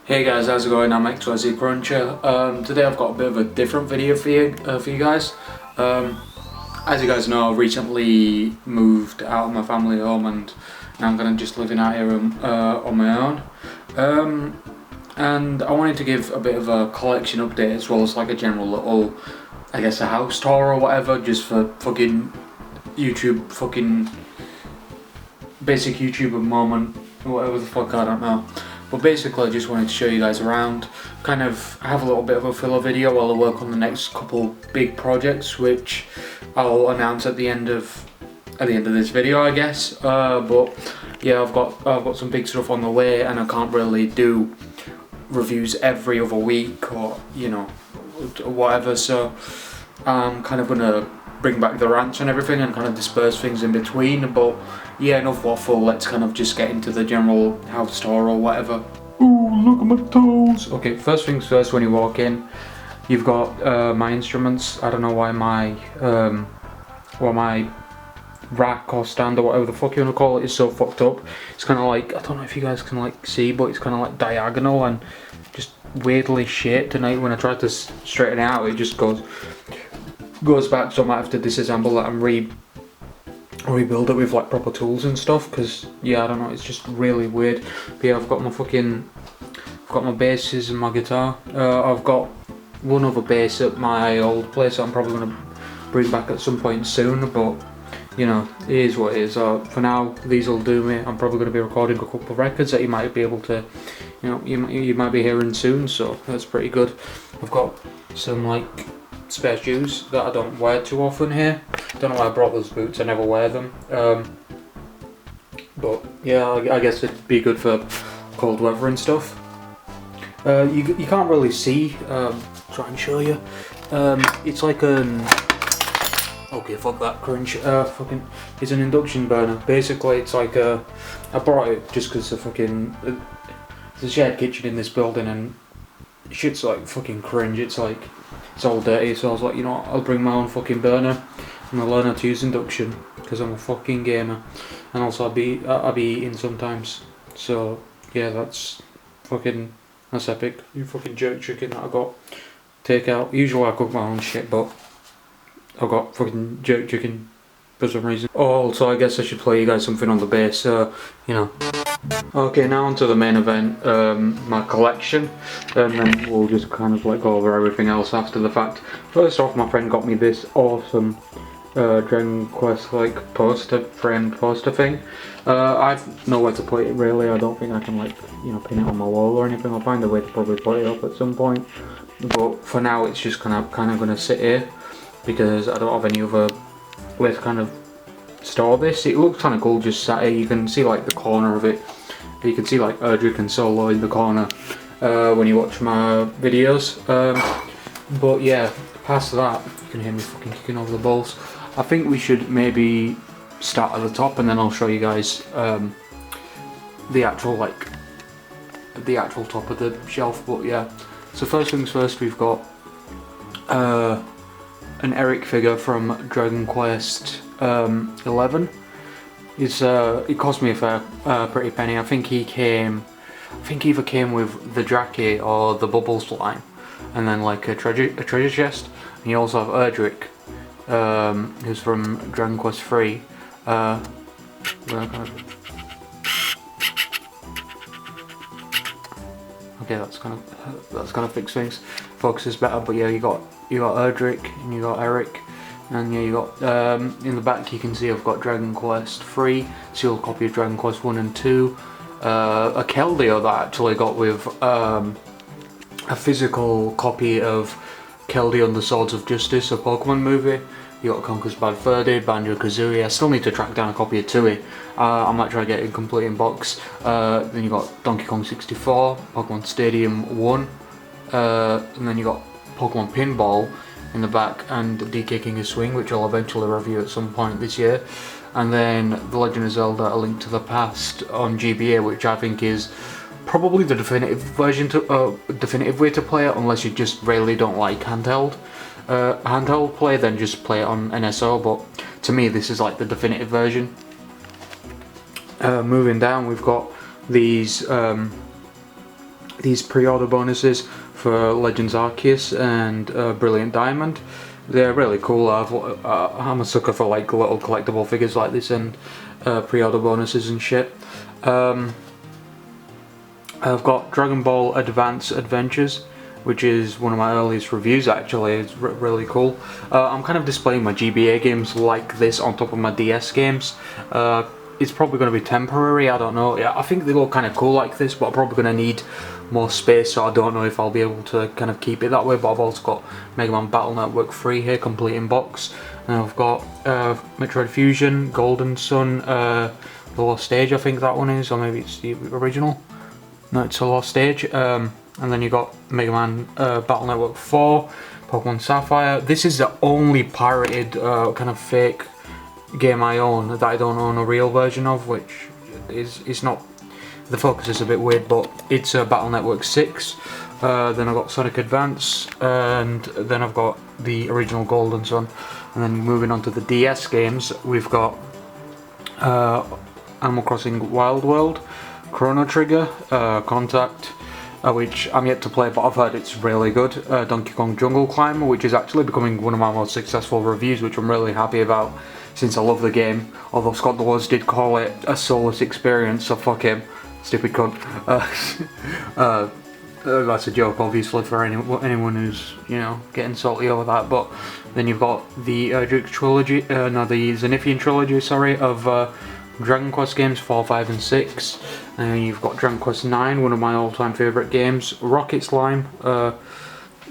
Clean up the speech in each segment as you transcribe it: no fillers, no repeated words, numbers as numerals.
Hey guys, how's it going? I'm XYZ Cruncher. Today I've got a bit of a different video for you guys. As you guys know, I've recently moved out of my family home and now I'm just living out here on my own. And I wanted to give a bit of a collection update as well as like a general little, I guess, a house tour or whatever, just for fucking YouTube, fucking basic YouTuber moment or whatever the fuck, I don't know. But basically I just wanted to show you guys around, kind of have a little bit of a filler video while I work on the next couple big projects, which I'll announce at the end of this video, I guess. But yeah, I've got some big stuff on the way, and I can't really do reviews every other week or whatever. So I'm kind of gonna bring back the rants and everything and kind of disperse things in between. But yeah, enough waffle, let's kind of just get into the general house tour or whatever. Ooh, look at my toes! Okay, first things first, when you walk in, you've got my instruments. I don't know why my rack or stand or whatever the fuck you want to call it is so fucked up. It's kind of like, I don't know if you guys can like see, but it's kind of like diagonal and just weirdly shaped, and when I try to straighten it out, it just goes back, so I might have to disassemble that and rebuild it with like proper tools and stuff, because yeah, I don't know, it's just really weird. But yeah, I've got my basses and my guitar. I've got one other bass at my old place that I'm probably going to bring back at some point soon, but you know, it is what it is. For now, these will do me. I'm probably going to be recording a couple of records that you might be able to, you might be hearing soon, so that's pretty good. I've got some like spare shoes that I don't wear too often here. Don't know why I brought those boots, I never wear them. But yeah, I guess it'd be good for cold weather and stuff. You can't really see, try and show you. It's like okay, fuck that crunch. It's an induction burner. Basically, it's like I brought it just because it's a shared kitchen in this building and shit's like fucking cringe. It's like, it's all dirty, so I was like, you know what, I'll bring my own fucking burner and I'll learn how to use induction because I'm a fucking gamer, and also I'll be eating sometimes. So yeah, that's epic. You fucking jerk chicken that I got takeout. Usually I cook my own shit, but I got fucking jerk chicken for some reason. Oh, also I guess I should play you guys something on the bass, Okay, now onto the main event, my collection, and then we'll just kind of like go over everything else after the fact. First off, my friend got me this awesome Dragon Quest like framed poster thing. I've nowhere to put it really. I don't think I can like pin it on my wall or anything. I'll find a way to probably put it up at some point, but for now it's just kind of gonna sit here because I don't have any other way to kind of store this. It looks kind of cool just sat here. You can see like the corner of it. You can see like Erdrick and Solo in the corner when you watch my videos. But yeah, past that, you can hear me fucking kicking over the balls. I think we should maybe start at the top and then I'll show you guys the actual top of the shelf. But yeah, so first things first, we've got an Eric figure from Dragon Quest 11. It cost me a pretty penny. I think he either came with the Draki or the Bubbles line, and then like a treasure chest. And you also have Erdrick, who's from Dragon Quest 3. Okay, that's gonna fix things. Focus is better, but yeah, you got Erdrick and you got Eric. And yeah, you got in the back you can see I've got Dragon Quest 3, sealed copy of Dragon Quest 1 and 2, a Keldeo that I actually got with a physical copy of Keldeo and the Swords of Justice, a Pokemon movie. You got Conker's Bad Fur Day, Banjo-Kazooie. I still need to track down a copy of Tui. I might try to get it complete in box. Then you got Donkey Kong 64, Pokemon Stadium 1, and then you got Pokemon Pinball in the back, and DK King of Swing, which I'll eventually review at some point this year, and then The Legend of Zelda: A Link to the Past on GBA, which I think is probably the definitive way to play it, unless you just really don't like handheld play, then just play it on NSO. But to me, this is like the definitive version. Moving down, we've got these these pre-order bonuses for Legends Arceus and Brilliant Diamond. They're really cool. I'm a sucker for like little collectible figures like this and pre-order bonuses and shit. I've got Dragon Ball Advance Adventures, which is one of my earliest reviews actually. It's really cool. I'm kind of displaying my GBA games like this on top of my DS games. It's probably going to be temporary, I don't know. Yeah, I think they look kind of cool like this, but I'm probably going to need more space, so I don't know if I'll be able to kind of keep it that way. But I've also got Mega Man Battle Network 3 here, complete in box. And I've got Metroid Fusion, Golden Sun, The Lost Age, I think that one is, or maybe it's the original. No, it's a Lost Age. And then you got Mega Man Battle Network 4, Pokemon Sapphire. This is the only pirated kind of fake game I own that I don't own a real version of, which is not. The focus is a bit weird, but it's Battle Network 6. Then I've got Sonic Advance, and then I've got the original Golden Sun. And then moving on to the DS games, we've got Animal Crossing Wild World, Chrono Trigger, Contact, which I'm yet to play, but I've heard it's really good. Donkey Kong Jungle Climber, which is actually becoming one of my most successful reviews, which I'm really happy about since I love the game. Although Scott Dawes did call it a soulless experience, so fuck him. Stupid cunt. That's a joke, obviously, for anyone who's, you know, getting salty over that. But then you've got the Duke trilogy, the Zenithian trilogy, sorry, of Dragon Quest games 4, 5, and 6. And you've got Dragon Quest 9, one of my all-time favourite games. Rocket Slime.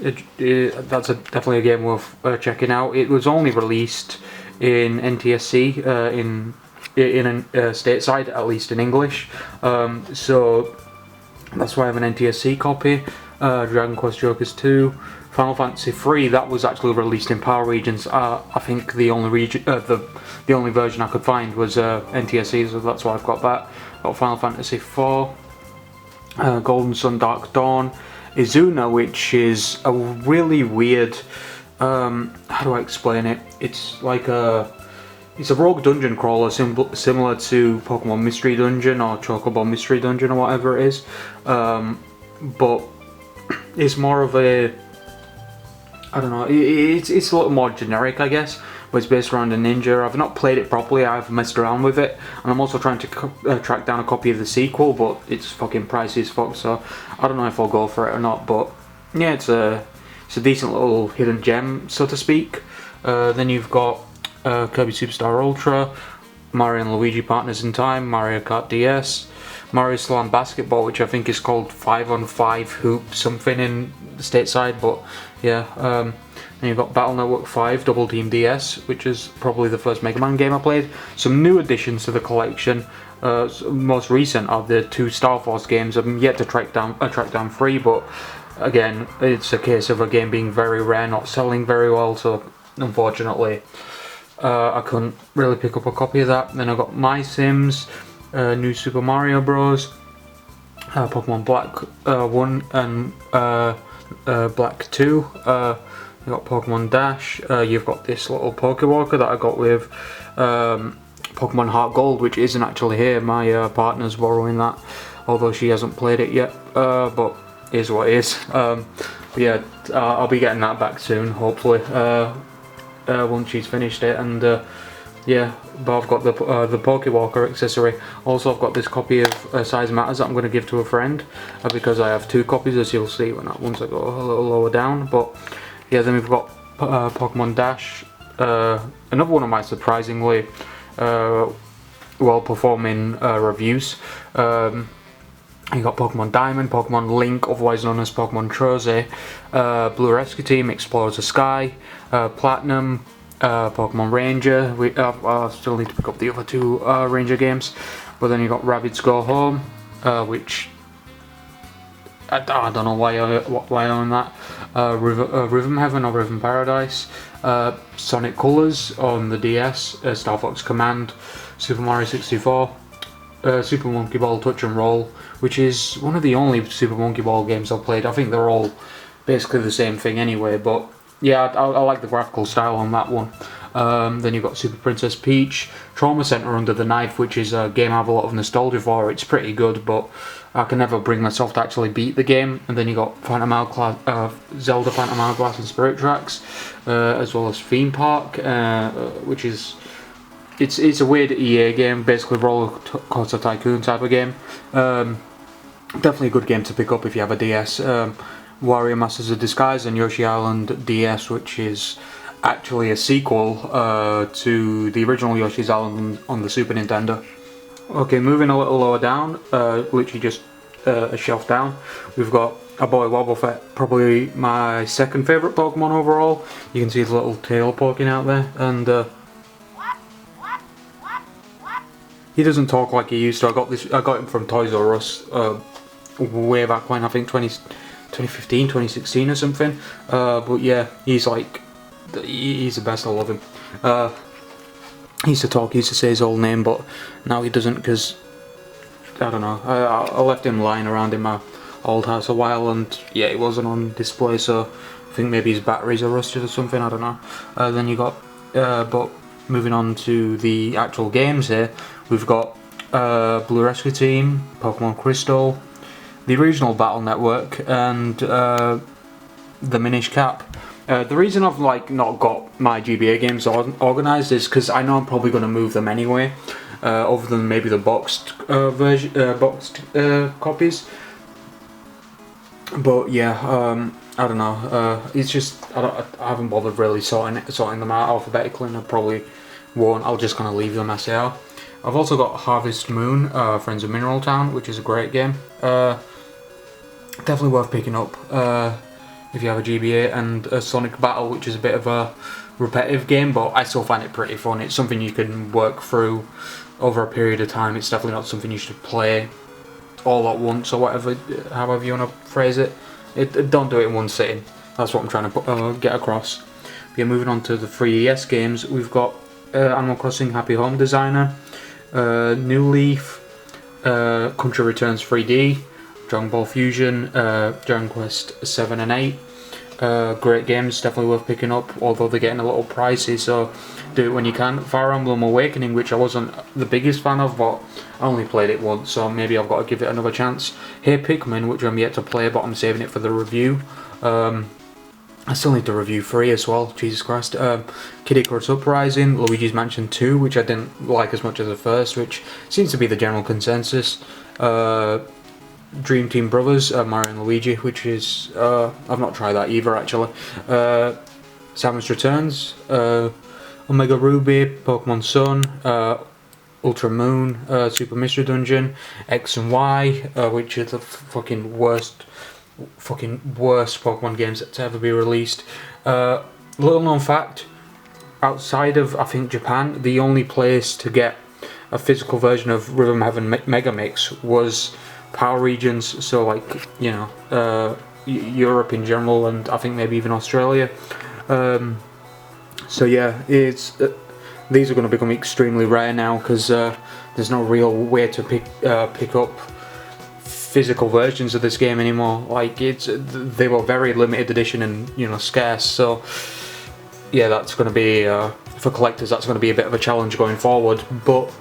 That's definitely a game worth checking out. It was only released in NTSC in stateside, at least in English, so that's why I have an NTSC copy. Dragon Quest Jokers 2, Final Fantasy 3, that was actually released in PAL regions. I think the only region, the only version I could find was NTSC, so that's why I've got that. Got Final Fantasy 4, Golden Sun Dark Dawn, Izuna, which is a really weird, how do I explain it? It's like it's a rogue dungeon crawler similar to Pokemon Mystery Dungeon or Chocobo Mystery Dungeon or whatever it is, but it's more of a, I don't know, it's a little more generic, I guess, but it's based around a ninja. I've not played it properly, I've messed around with it, and I'm also trying to track down a copy of the sequel, but it's fucking pricey as fuck, so I don't know if I'll go for it or not. But yeah, it's a decent little hidden gem, so to speak. Then you've got Kirby Superstar Ultra, Mario and Luigi Partners in Time, Mario Kart DS, Mario Slam Basketball, which I think is called 5-on-5 Hoop something in the stateside, but yeah. Then you've got Battle Network 5 Double Team DS, which is probably the first Mega Man game I played. Some new additions to the collection. Most recent are the 2 Star Force games. I'm yet to track down 3, but again, it's a case of a game being very rare, not selling very well, so unfortunately I couldn't really pick up a copy of that. Then I got My Sims, New Super Mario Bros, Pokemon Black 1 and Black 2. You've got Pokemon Dash. You've got this little Pokewalker that I got with Pokemon Heart Gold, which isn't actually here. My partner's borrowing that, although she hasn't played it yet. But it is what it is. Yeah, I'll be getting that back soon, hopefully. Once she's finished it, and yeah, but I've got the Pokewalker accessory. Also, I've got this copy of Size Matters that I'm going to give to a friend, because I have 2 copies, as you'll see once I go a little lower down. But yeah, then we've got Pokemon Dash, another one of my surprisingly well-performing reviews. You got Pokemon Diamond, Pokemon Link, otherwise known as Pokemon Trozei, Blue Rescue Team, Explorers the Sky, Platinum, Pokemon Ranger. I still need to pick up the other 2 Ranger games. But then you got Rabbids Go Home, which I don't know why I own that. Rhythm Heaven or Rhythm Paradise, Sonic Colors on the DS, Star Fox Command, Super Mario 64. Super Monkey Ball Touch and Roll, which is one of the only Super Monkey Ball games I've played. I think they're all basically the same thing anyway, but yeah, I like the graphical style on that one. Then you've got Super Princess Peach, Trauma Center Under the Knife, which is a game I have a lot of nostalgia for. It's pretty good, but I can never bring myself to actually beat the game. And then you got Zelda Phantom Hourglass and Spirit Tracks, as well as Theme Park, which is it's a weird EA game, basically roller coaster tycoon type of game. Definitely a good game to pick up if you have a DS. Wario Masters of Disguise and Yoshi Island DS, which is actually a sequel to the original Yoshi's Island on the Super Nintendo. Okay, moving a little lower down, literally just a shelf down, we've got a Boy Wobbuffet, probably my second favourite Pokemon overall. You can see his little tail poking out there, and he doesn't talk like he used to. I got him from Toys R Us way back when, I think 2015, 2016 or something. But yeah, he's the best. I love him. He used to talk, he used to say his whole name, but now he doesn't, because I don't know, I left him lying around in my old house a while, and yeah, it wasn't on display, so I think maybe his batteries are rusted or something, I don't know. Then you got, but moving on to the actual games here, we've got Blue Rescue Team, Pokemon Crystal, the original Battle Network, and the Minish Cap. The reason I've not got my GBA games organised is because I know I'm probably going to move them anyway, other than maybe the boxed copies. But yeah, I don't know. It's just I haven't bothered really sorting them out alphabetically, and I probably won't. I'll just kind of leave them as they are. I've also got Harvest Moon, Friends of Mineral Town, which is a great game. Definitely worth picking up if you have a GBA, and a Sonic Battle, which is a bit of a repetitive game, but I still find it pretty fun. It's something you can work through over a period of time. It's definitely not something you should play all at once, or whatever, however you want to phrase it. Don't do it in one sitting. That's what I'm trying to get across. Yeah, moving on to the 3DS games, we've got Animal Crossing Happy Home Designer, New Leaf, Country Returns 3D, Dragon Ball Fusion, Dragon Quest 7 and 8. Great games, definitely worth picking up, although they're getting a little pricey, so do it when you can. Fire Emblem Awakening, which I wasn't the biggest fan of, but I only played it once, so maybe I've got to give it another chance. Hey Pikmin, which I'm yet to play, but I'm saving it for the review. I still need to review 3 as well, Jesus Christ. Kid Icarus Uprising, Luigi's Mansion 2, which I didn't like as much as the first, which seems to be the general consensus. Dream Team Brothers, Mario and Luigi, which is, I've not tried that either actually. Samus Returns, Omega Ruby, Pokemon Sun, Ultra Moon, Super Mystery Dungeon, X and Y, which are the fucking worst Pokemon games to ever be released. Little known fact, outside of, I think, Japan, the only place to get a physical version of Rhythm Heaven Mega Mix was Power Regions, so Europe in general, and I think maybe even Australia. So yeah, it's these are going to become extremely rare now, because there's no real way to pick up physical versions of this game anymore. They were very limited edition and scarce. So yeah, that's going to be for collectors. That's going to be a bit of a challenge going forward. But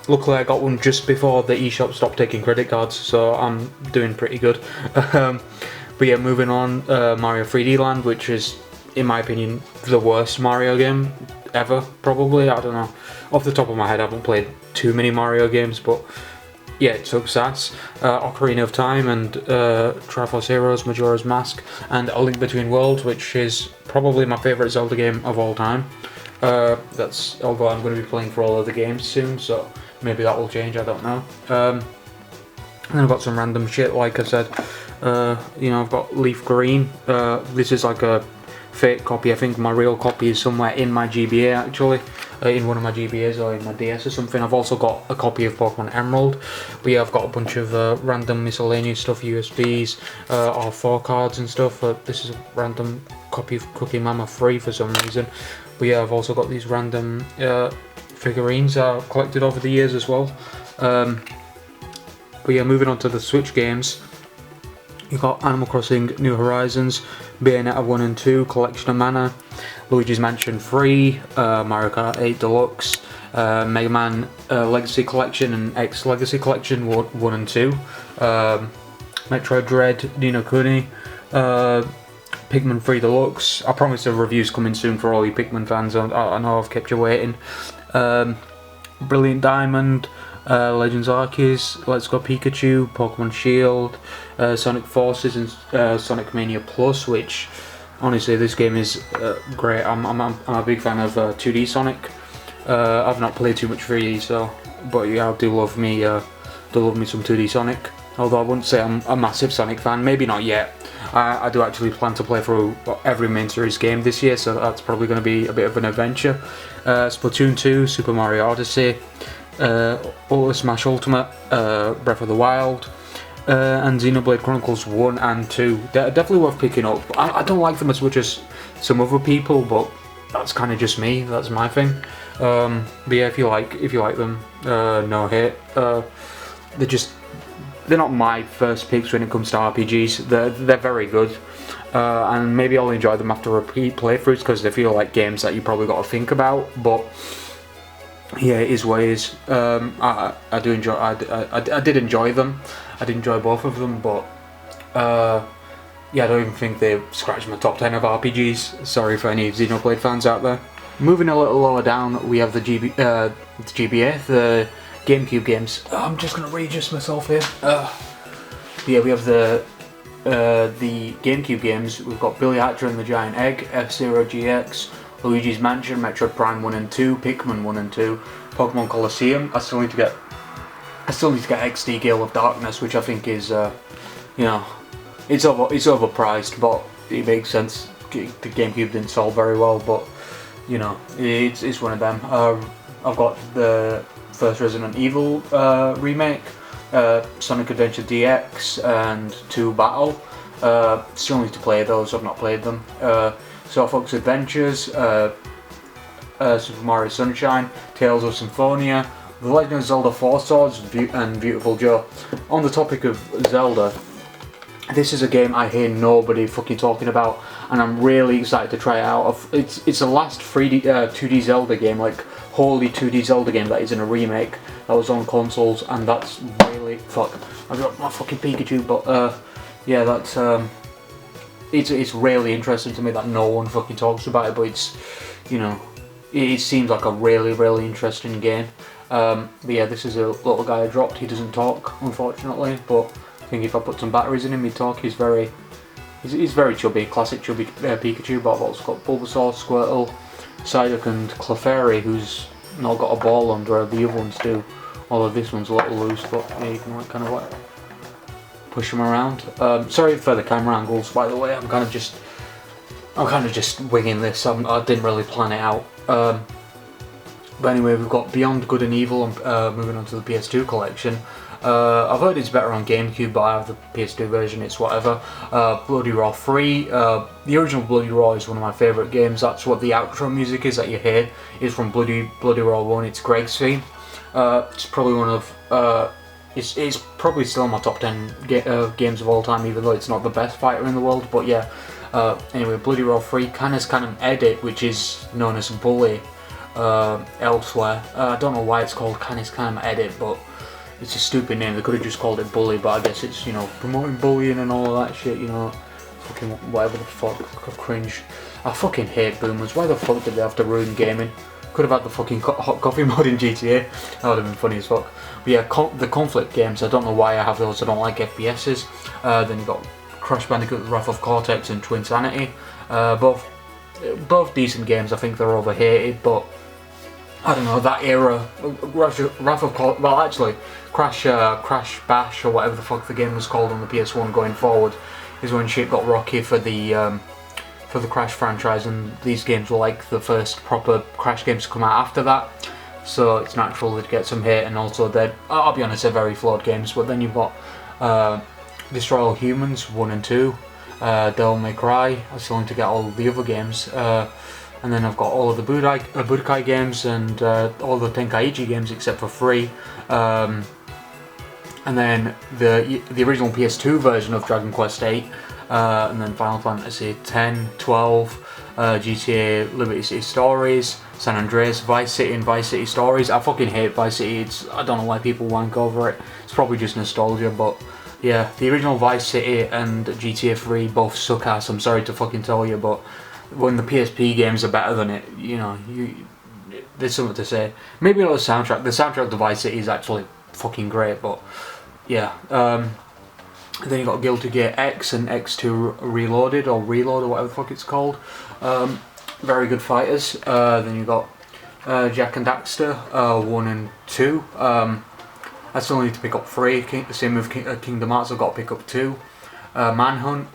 luckily I got one just before the eShop stopped taking credit cards, so I'm doing pretty good. But yeah, moving on, Mario 3D Land, which is, in my opinion, the worst Mario game ever, probably. I don't know. Off the top of my head, I haven't played too many Mario games, but yeah, it took sass. Ocarina of Time and Triforce Heroes, Majora's Mask, and A Link Between Worlds, which is probably my favourite Zelda game of all time. Although I'm going to be playing for all of the games soon, so maybe that will change, I don't know. And then I've got some random shit, like I said. I've got Leaf Green. This is like a fake copy. I think my real copy is somewhere in my GBA actually, in one of my GBAs or in my DS or something. I've also got a copy of Pokemon Emerald, but yeah, I've got a bunch of random miscellaneous stuff, USBs, R4 cards and stuff. This is a random copy of Cookie Mama 3 for some reason. But yeah, I've also got these random figurines I've collected over the years as well. But yeah, moving on to the Switch games. You've got Animal Crossing New Horizons, Bayonetta 1 and 2, Collection of Mana, Luigi's Mansion 3, Mario Kart 8 Deluxe, Mega Man Legacy Collection and X Legacy Collection 1 and 2, Metroid Dread, Ni no Kuni, Pikmin 3 Deluxe. I promise the review's coming soon for all you Pikmin fans, I know I've kept you waiting. Brilliant Diamond, Legends Arceus, Let's Go Pikachu, Pokemon Shield, Sonic Forces and Sonic Mania Plus, which honestly this game is great. I'm a big fan of 2D Sonic. I've not played too much 3D, so, but yeah, I do love me some 2D Sonic. Although I wouldn't say I'm a massive Sonic fan, maybe not yet. I do actually plan to play through every main series game this year, so that's probably going to be a bit of an adventure. Splatoon 2, Super Mario Odyssey, Ultra Smash Ultimate, Breath of the Wild, and Xenoblade Chronicles 1 and 2. They're definitely worth picking up. I don't like them as much as some other people, but that's kind of just me. That's my thing. But yeah, if you like them, no hate. They're not my first picks when it comes to RPGs. They're very good, and maybe I'll enjoy them after repeat playthroughs because they feel like games that you probably got to think about. But yeah, it is what it is. I do enjoy. I did enjoy them. I did enjoy both of them, but yeah, I don't even think they scratch my top 10 of RPGs. Sorry for any Xenoblade fans out there. Moving a little lower down, we have the GBA, the GameCube games. I'm just gonna readjust myself here. Yeah, we have the GameCube games. We've got Billy Hatcher and the Giant Egg, F-Zero GX, Luigi's Mansion, Metroid Prime 1 and 2, Pikmin 1 and 2, Pokemon Colosseum. I still need to get XD Gale of Darkness, which I think is, you know, it's overpriced, but it makes sense. The GameCube didn't sell very well, but you know, it's one of them. I've got the first Resident Evil remake, Sonic Adventure DX, and 2 Battle. Still need to play those. I've not played them. Star Fox Adventures, Super Mario Sunshine, Tales of Symphonia, The Legend of Zelda 4 Swords, and Beautiful Joe. On the topic of Zelda, this is a game I hear nobody fucking talking about, and I'm really excited to try it out. It's the last 2D Zelda game, like wholly 2D Zelda game that isn't a remake, that was on consoles, and that's really I got my fucking Pikachu, but yeah, that's it's really interesting to me that no one fucking talks about it, but it's, you know, it seems like a really interesting game. But yeah, this is a little guy I dropped. He doesn't talk, unfortunately, but I think if I put some batteries in him, he'd talk. He's very chubby, classic chubby Pikachu, but I've also got Bulbasaur, Squirtle, Psyduck and Clefairy, who's not got a ball under, the other ones do. Although this one's a little loose, but yeah, you can like kind of like push him around. Sorry for the camera angles, by the way. I'm kind of just winging this. I didn't really plan it out. But anyway, we've got Beyond Good and Evil, and moving on to the PS2 collection. I've heard it's better on GameCube, but I have the PS2 version, it's whatever. Bloody Roar 3, the original Bloody Roar is one of my favourite games. That's what the outro music is that you hear, is from Bloody Roar 1, it's Greg's theme. It's probably one of, it's probably still in my top 10 games of all time, even though it's not the best fighter in the world, but yeah. Anyway, Bloody Roar 3, Canis Canem Edit, which is known as Bully elsewhere. I don't know why it's called Canis Canem Edit, but it's a stupid name. They could have just called it Bully, but I guess it's, you know, promoting bullying and all of that shit, you know, fucking whatever the fuck, cringe. I fucking hate boomers. Why the fuck did they have to ruin gaming? Could have had the fucking hot coffee mod in GTA. That would have been funny as fuck. But yeah, the conflict games, I don't know why I have those. I don't like FPSs. Then you've got Crash Bandicoot, Wrath of Cortex and Twinsanity. Both decent games. I think they're overhated, but I don't know, that era, Wrath of Cortex, well actually, Crash Bash or whatever the fuck the game was called on the PS1 going forward, is when shit got rocky for the Crash franchise, and these games were like the first proper Crash games to come out after that, so it's natural to get some hate. And also I'll be honest, they're very flawed games. But then you've got Destroy All Humans 1 and 2, Devil May Cry. I still need to get all the other games, and then I've got all of the Budokai games and all the Tenkaichi games except for 3. and then the original PS2 version of Dragon Quest VIII, and then Final Fantasy X, 12, GTA Liberty City Stories, San Andreas, Vice City, and Vice City Stories. I fucking hate Vice City. I don't know why people wank over it. It's probably just nostalgia, but yeah, the original Vice City and GTA 3 both suck ass. I'm sorry to fucking tell you, but when the PSP games are better than it, you know, there's something to say. Maybe not the soundtrack. The soundtrack to Vice City is actually fucking great, but yeah. Then you got Guilty Gear X and X2 Reloaded, or Reload, or whatever the fuck it's called. Very good fighters. Then you got Jak and Daxter 1 and 2. I still need to pick up 3. Same with Kingdom Hearts, I've got to pick up 2. Manhunt,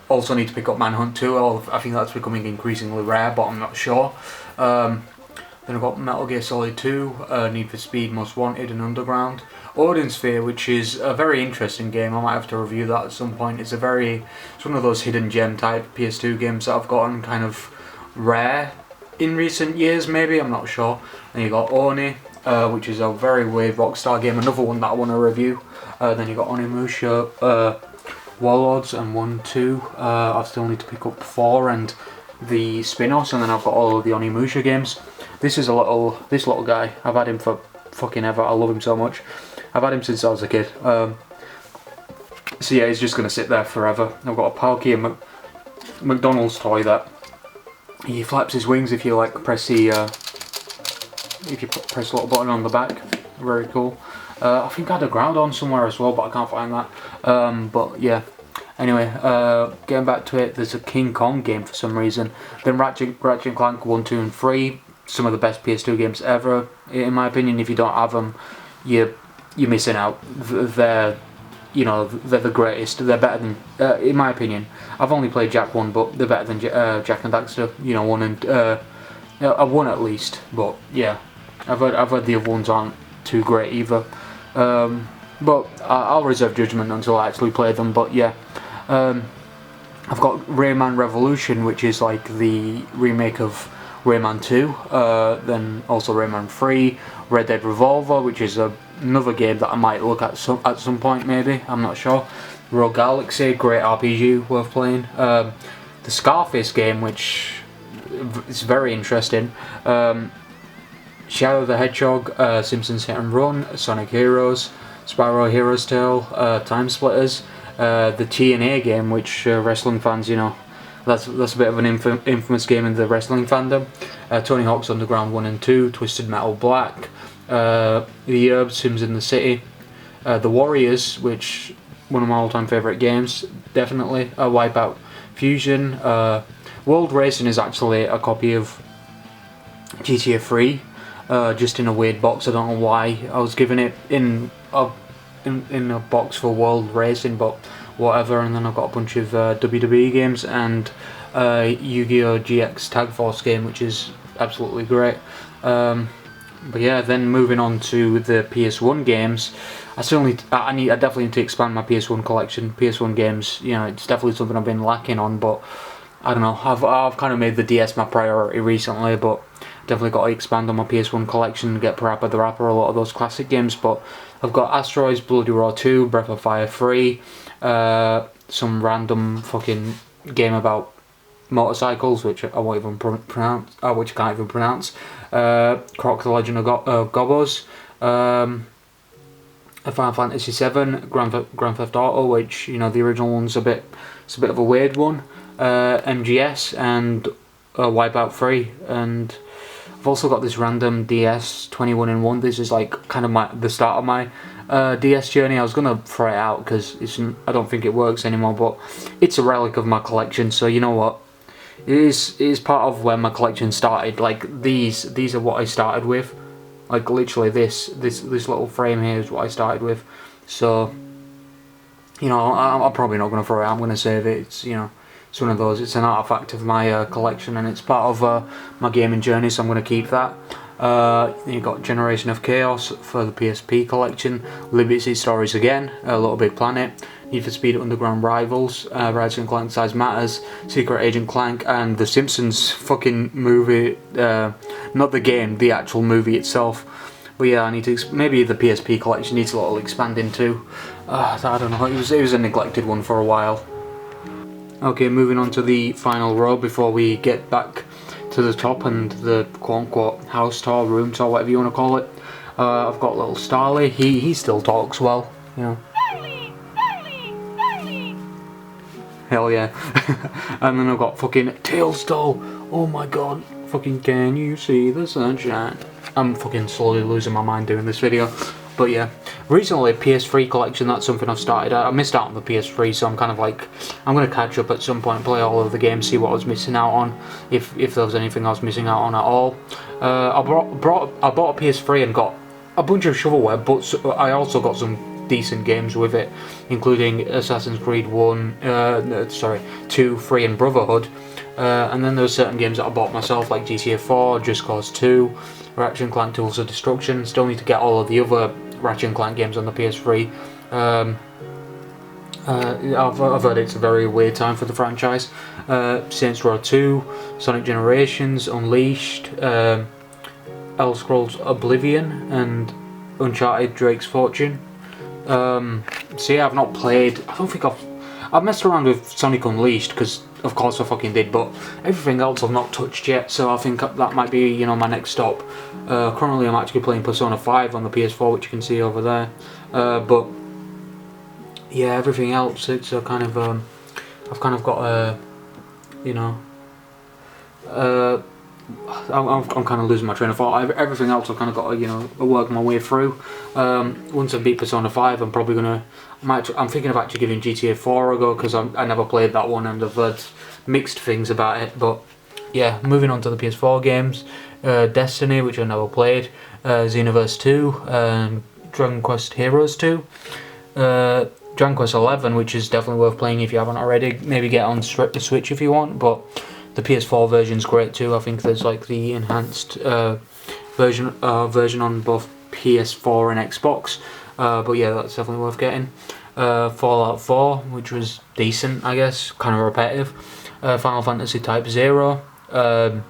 also need to pick up Manhunt 2. I think that's becoming increasingly rare, but I'm not sure. Then I've got Metal Gear Solid 2, Need for Speed Most Wanted, and Underground. Odin Sphere, which is a very interesting game. I might have to review that at some point. It's one of those hidden gem type PS2 games that I've gotten kind of rare in recent years, maybe, I'm not sure. Then you got Oni, which is a very weird Rockstar game, another one that I want to review. Then you got Onimusha, Warlords, and 1, 2. I still need to pick up 4 and the spin-offs, and then I've got all of the Onimusha games. This little guy, I've had him for fucking ever. I love him so much. I've had him since I was a kid. So yeah, he's just gonna sit there forever. I've got a Palkia McDonald's toy that he flaps his wings if you like press the press the little button on the back. Very cool. I think I had a Groudon somewhere as well, but I can't find that. But yeah. Anyway, getting back to it, there's a King Kong game for some reason. Then Ratchet and Clank 1, 2, and 3. Some of the best PS2 games ever, in my opinion. If you don't have them, you're missing out. They're the greatest. They're better than, in my opinion. I've only played Jak 1, but they're better than Jak and Daxter. 1 and 1 at least. But yeah, I've heard the other ones aren't too great either. But I'll reserve judgment until I actually play them. But yeah, I've got Rayman Revolution, which is like the remake of Rayman 2, then also Rayman 3, Red Dead Revolver, which is another game that I might look at some point, maybe, I'm not sure. Rogue Galaxy, great RPG, worth playing. The Scarface game, which is very interesting. Shadow the Hedgehog, Simpsons Hit and Run, Sonic Heroes, Spyro Heroes Tale, Time Splitters, the TNA game, which wrestling fans, that's a bit of an infamous game in the wrestling fandom. Tony Hawk's Underground 1 and 2, Twisted Metal Black, The Herbs, Sims in the City, The Warriors, which one of my all-time favourite games, definitely. Wipeout Fusion. World Racing is actually a copy of GTA 3, just in a weird box. I don't know why I was given it in a box for World Racing, but whatever. And then I've got a bunch of WWE games and Yu-Gi-Oh! GX Tag Force game, which is absolutely great. But yeah, then moving on to the PS1 games, I definitely need to expand my PS1 collection. PS1 games, it's definitely something I've been lacking on, but I don't know, I've kind of made the DS my priority recently, but definitely got to expand on my PS1 collection, get Parappa the Rapper, a lot of those classic games. But I've got Asteroids, Bloody Roar 2, Breath of Fire 3, some random fucking game about motorcycles, which I won't even pronounce, which I can't even pronounce. Croc the Legend of Gobos, Final Fantasy 7, Grand Theft Auto, which the original one's it's a bit of a weird one. MGS and Wipeout 3, and I've also got this random DS 21 in 1. This is like kind of the start of my DS journey. I was gonna throw it out because I don't think it works anymore, but it's a relic of my collection. So you know what? It is part of where my collection started. Like these are what I started with. Like literally this little frame here is what I started with. So I'm probably not gonna throw it out. I'm gonna save it. It's one of those. It's an artifact of my collection, and it's part of my gaming journey. So I'm gonna keep that. You've got Generation of Chaos for the PSP collection, Liberty City Stories again, Little Big Planet, Need for Speed Underground Rivals, Ratchet and Clank Size Matters, Secret Agent Clank, and The Simpsons fucking movie, not the game, the actual movie itself. But yeah, I need to maybe the PSP collection needs a little expanding too. I don't know. It was a neglected one for a while. Okay, moving on to the final row before we get back to the top and the quote-unquote house tour, room tour, whatever you want to call it. I've got little Starly. He still talks well, you know. Hell yeah. And then I've got fucking Tails doll. Oh my god. Fucking can you see the sunshine? I'm fucking slowly losing my mind doing this video. But yeah, recently PS3 collection, that's something I've started. I missed out on the PS3, so I'm kind of like, I'm going to catch up at some point, play all of the games, see what I was missing out on, if there was anything I was missing out on at all. I bought a PS3 and got a bunch of shovelware, but I also got some decent games with it, including Assassin's Creed 2, 3 and Brotherhood. And then there were certain games that I bought myself, like GTA 4, Just Cause 2, Ratchet & Clank Tools of Destruction. Still need to get all of the other Ratchet & Clank games on the PS3. I've heard it's a very weird time for the franchise. Saints Row 2, Sonic Generations, Unleashed, Elder Scrolls Oblivion, and Uncharted Drake's Fortune. So yeah, I've not played. I don't think I've messed around with Sonic Unleashed, because of course I fucking did, but everything else I've not touched yet, so I think that might be, you know, my next stop. Currently I'm actually playing Persona 5 on the PS4, which you can see over there, but yeah, everything else, it's a kind of, I've kind of got a, you know, I'm kind of losing my train of thought. Everything else I've kind of got to, you know, work my way through. Once I beat Persona 5, I'm probably gonna. I'm thinking of actually giving GTA 4 a go, because I never played that one and I've heard mixed things about it. But yeah, moving on to the PS4 games, Destiny, which I never played, Xenoverse 2, Dragon Quest Heroes 2, Dragon Quest 11, which is definitely worth playing if you haven't already. Maybe get on the Switch if you want, but the PS4 version's great too. I think there's like the enhanced version on both PS4 and Xbox. But yeah, that's definitely worth getting. Fallout 4, which was decent, I guess, kind of repetitive. Final Fantasy Type 0, Final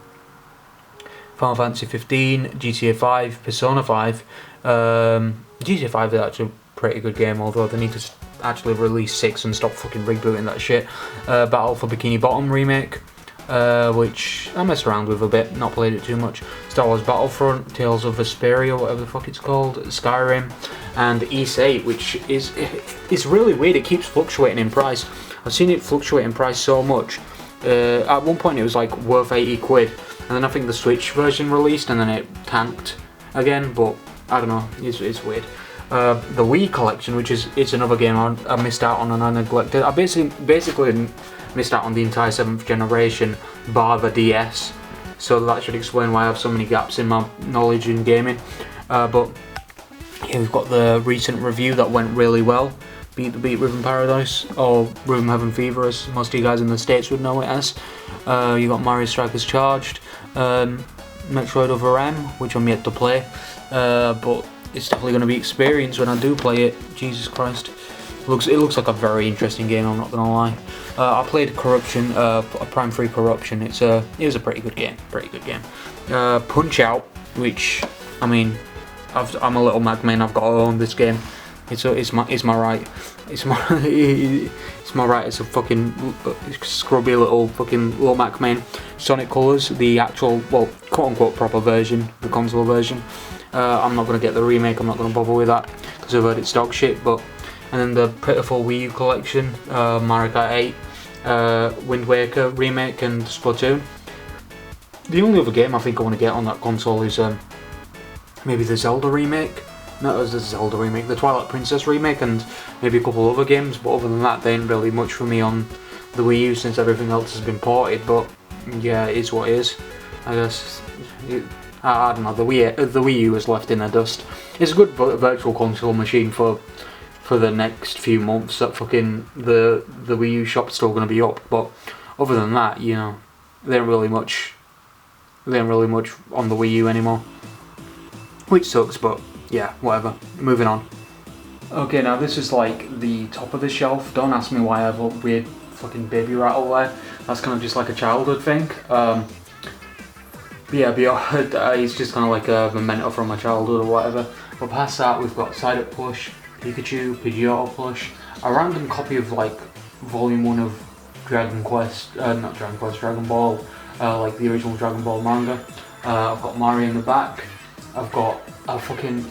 Fantasy 15, GTA 5, Persona 5. GTA 5 is actually a pretty good game, although they need to actually release 6 and stop fucking rebooting that shit. Battle for Bikini Bottom remake, which I messed around with a bit, not played it too much. Star Wars Battlefront, Tales of Vesperia, whatever the fuck it's called, Skyrim, and Ys 8, which it's really weird. It keeps fluctuating in price. I've seen it fluctuate in price so much. At one point it was like worth 80 quid, and then I think the Switch version released and then it tanked again, but I don't know, it's weird. The Wii collection, which is another game I missed out on and I neglected. I basically missed out on the entire 7th generation bar the DS, so that should explain why I have so many gaps in my knowledge in gaming. But yeah, we've got the recent review that went really well, Beat the Beat Rhythm Paradise, or Rhythm Heaven Fever as most of you guys in the States would know it as. You got Mario Strikers Charged, Metroid Other M, which I'm yet to play, but it's definitely going to be experienced when I do play it. Jesus Christ. It looks like a very interesting game, I'm not going to lie. I played Corruption, Prime 3 Corruption. It was a pretty good game. Punch Out, which, I mean, I'm a little Mac man. I've got to own this game. It's my right. It's my right as a fucking scrubby little Mac man. Sonic Colors, the actual, well, quote unquote proper version, the console version. I'm not going to get the remake. I'm not going to bother with that because I've heard it's dog shit. But and then the pitiful Wii U collection, Mario Kart 8, Wind Waker remake, and Splatoon. The only other game I think I want to get on that console is maybe the Zelda remake. Not as the Zelda remake, the Twilight Princess remake, and maybe a couple other games. But other than that, they ain't really much for me on the Wii U since everything else has been ported. But yeah, it is what it is, I guess. I don't know. The Wii U is left in the dust. It's a good virtual console machine for the next few months. That fucking the Wii U shop's still going to be up. But other than that, you know, there ain't really much on the Wii U anymore, which sucks. But yeah, whatever. Moving on. Okay, now this is like the top of the shelf. Don't ask me why I have a weird fucking baby rattle there. That's kind of just like a childhood thing. It's just kind of like a memento from my childhood or whatever. But past that, we've got Psyduck plush, Pikachu, Pidgeotto plush, a random copy of like Volume 1 of Dragon Quest, not Dragon Quest, Dragon Ball, like the original Dragon Ball manga. I've got Mario in the back. I've got a fucking,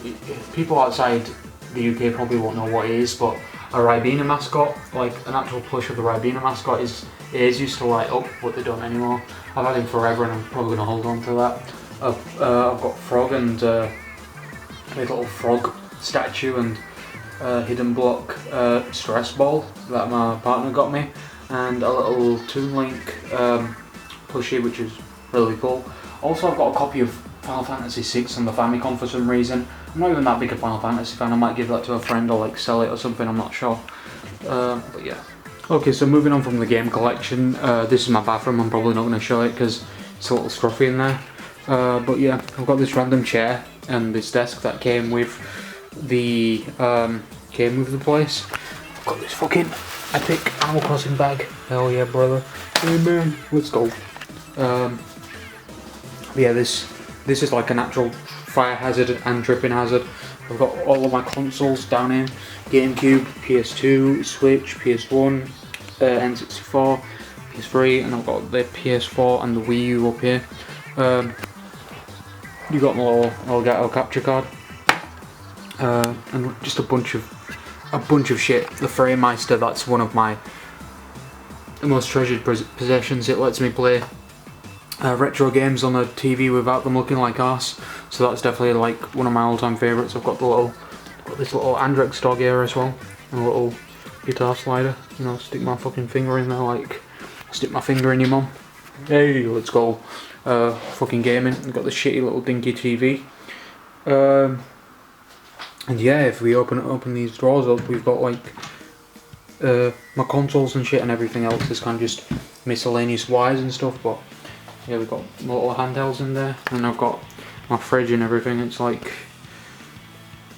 people outside the UK probably won't know what it is, but a Ribena mascot, like an actual plush of the Ribena mascot used to light up, but they don't anymore. I've had him forever and I'm probably going to hold on to that. I've got Frog and a little frog statue and hidden block stress ball that my partner got me, and a little Toon Link plushie, which is really cool. Also, I've got a copy of Final Fantasy VI on the Famicom for some reason. I'm not even that big a Final Fantasy fan. I might give that to a friend or like sell it or something, I'm not sure. But yeah. Okay, so moving on from the game collection, this is my bathroom. I'm probably not going to show it because it's a little scruffy in there. But yeah, I've got this random chair and this desk that came with the place. I've got this fucking epic Animal Crossing bag. Hell yeah, brother. Hey man, let's go. Yeah, this is like an actual fire hazard and dripping hazard. I've got all of my consoles down here: GameCube, PS2, Switch, PS1, N64, PS3, and I've got the PS4 and the Wii U up here. You got my little Elgato capture card, and just a bunch of shit. The Framemeister, that's one of my most treasured possessions. It lets me play retro games on a TV without them looking like arse, so that's definitely like one of my all-time favourites. I've got this little Andrex dog here as well, and a little guitar slider. You know, stick my fucking finger in there like stick my finger in your mum. Hey, let's go. Fucking gaming. I've got the shitty little dinky TV. And yeah, if we open these drawers up, we've got like my consoles and shit, and everything else is kind of just miscellaneous wires and stuff. But yeah, we've got my little handhelds in there, and I've got my fridge and everything. It's like,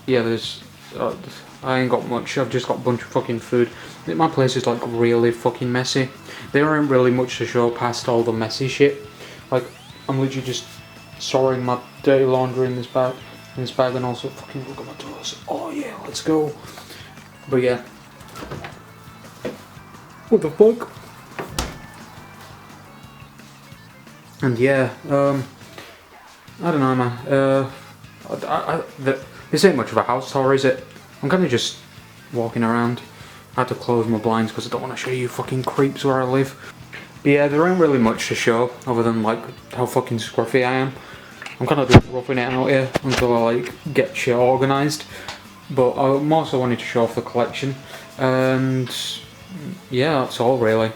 yeah, there's I ain't got much. I've just got a bunch of fucking food. My place is like really fucking messy. There ain't really much to show past all the messy shit. Like, I'm literally just storing my dirty laundry in this bag, and also fucking look at my toes. Oh yeah, let's go. But yeah, what the fuck? And yeah, I don't know, man. This ain't much of a house tour, is it? I'm kind of just walking around. I had to close my blinds because I don't want to show you fucking creeps where I live. But yeah, there ain't really much to show other than like how fucking scruffy I am. I'm kind of just roughing it out here until I like get shit organised. But I also wanted to show off the collection, and yeah, that's all really.